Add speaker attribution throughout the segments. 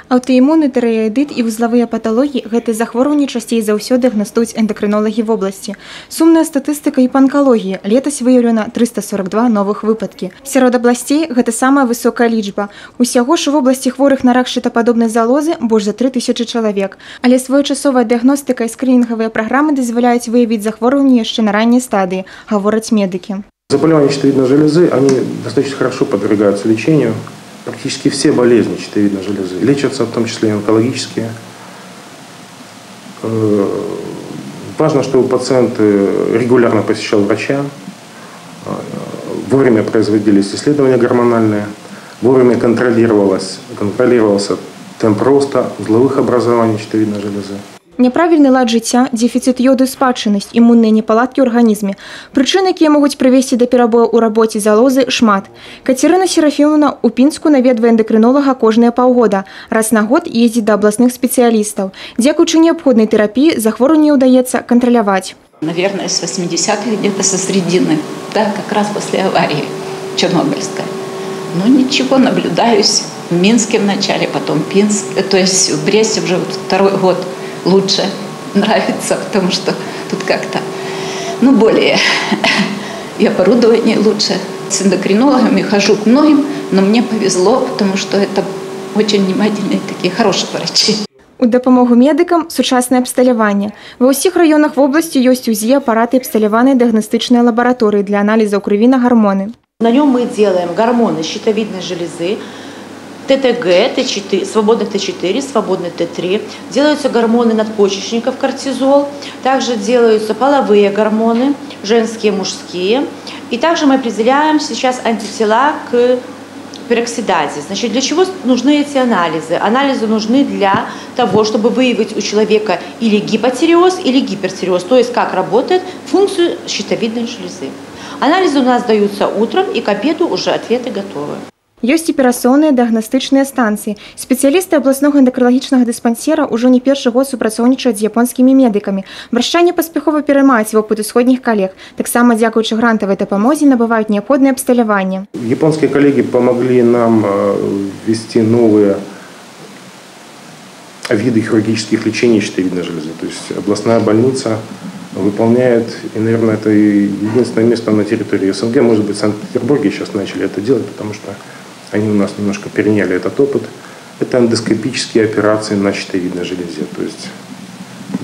Speaker 1: Аўтаімунны тырэаідыт і вузлавыя паталогіі – гэтыя захворванні часцей за ўсё дыягнастуюць эндакрынолагі вобласці. Сумная статыстыка і па анкалогіі. Летась выяўлена 342 новых выпадкі. Сярод абласцей гэта самая высокая лічба. Усяго ж у вобласці хворых на рак шчытападобнай залозы больш за 3000 чалавек. Але своечасовая дыягностыка і скрынінгавыя праграмы дазваляюць выявіць захворванні яшчэ на ранняй стадыі, гавораць медыкі.
Speaker 2: Заболевания щитовидной железы, они достаточно хорошо подвергаются лечению. Практически все болезни щитовидной железы лечатся, в том числе и онкологические. Важно, чтобы пациент регулярно посещал врача, вовремя производились исследования гормональные, вовремя контролировался темп роста узловых образований щитовидной железы.
Speaker 1: Няправільны лад жыцця, дефіцыт ёду і спадчыннасць, імунныя непаладкі ў арганізме. Прычын, якія могуць прывесці да перабою ў рабоце залозы, шмат. Кацярына Серафімаўна ў Пінску наведвае эндакрынолага кожныя паўгода. Раз на год ездзіць да абласных спецыялістаў. Дзякуючы неабходнай тэрапіі захворванне ўдаецца кантраляваць.
Speaker 3: Наверное, с 80-х, где-то со средины, да, как раз после аварии Чернобыльской. Ну ничего, наблюдаюсь в Минске вначале, потом Пинск, то есть в Бресте уже второй год. Лучше нравится, потому что тут как-то, более и оборудование лучше. С эндокринологами хожу к многим, но мне повезло, потому что это очень внимательные такие хорошие врачи.
Speaker 1: У дапамогу медыкам сучаснае абсталяванне. Ва ўсіх раёнах вобласці ёсць УЗІ апараты і абсталяваныя дыягнастычныя лабараторыі для аналізаў крыві на гормоны.
Speaker 4: На нем мы делаем гормоны щитовидной железы, ТТГ, Т4, свободный Т4, свободный Т3. Делаются гормоны надпочечников, кортизол. Также делаются половые гормоны, женские, мужские. И также мы определяем сейчас антитела к пероксидазе. Значит, для чего нужны эти анализы? Анализы нужны для того, чтобы выявить у человека или гипотиреоз, или гипертиреоз, то есть как работает функцию щитовидной железы. Анализы у нас даются утром, и к обеду уже ответы готовы.
Speaker 1: Ёсць аперацыйныя дыягнастычныя станцыі. Спецыялісты абласнога эндакрыналагічнага дыспансера ўжо не першы год супрацоўнічаюць з японскімі медыкамі. Брашчане паспяхова пераймаюць вопыт усходніх калег. Таксама, дзякуючы грантавай дапамозе, набываюць неабходнае абсталяванне.
Speaker 2: Японские коллеги помогли нам ввести новые виды хирургических лечений щитовидной железы. То есть областная больница выполняет, и, наверное, это единственное место на территории СНГ, может быть, в Санкт-Петербурге сейчас начали это делать, потому что они у нас немножко переняли этот опыт. Это эндоскопические операции на щитовидной железе, то есть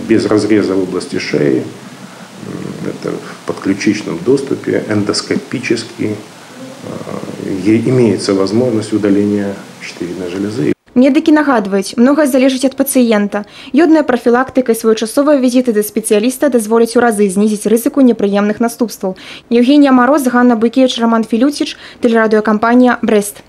Speaker 2: без разреза в области шеи, это в подключичном доступе, эндоскопически имеется возможность удаления щитовидной железы.
Speaker 1: Медыкі нагадваюць, многае залежыць ад пацыента. Ёдная прафілактыка і своечасовыя візіты да спецыяліста дазволяць у разы знізіць рызыку непрыемных наступстваў. Евгенія Мароз, Ганна Буйкевіч, Роман Філюціч, тэлерадыёкампанія «Брест».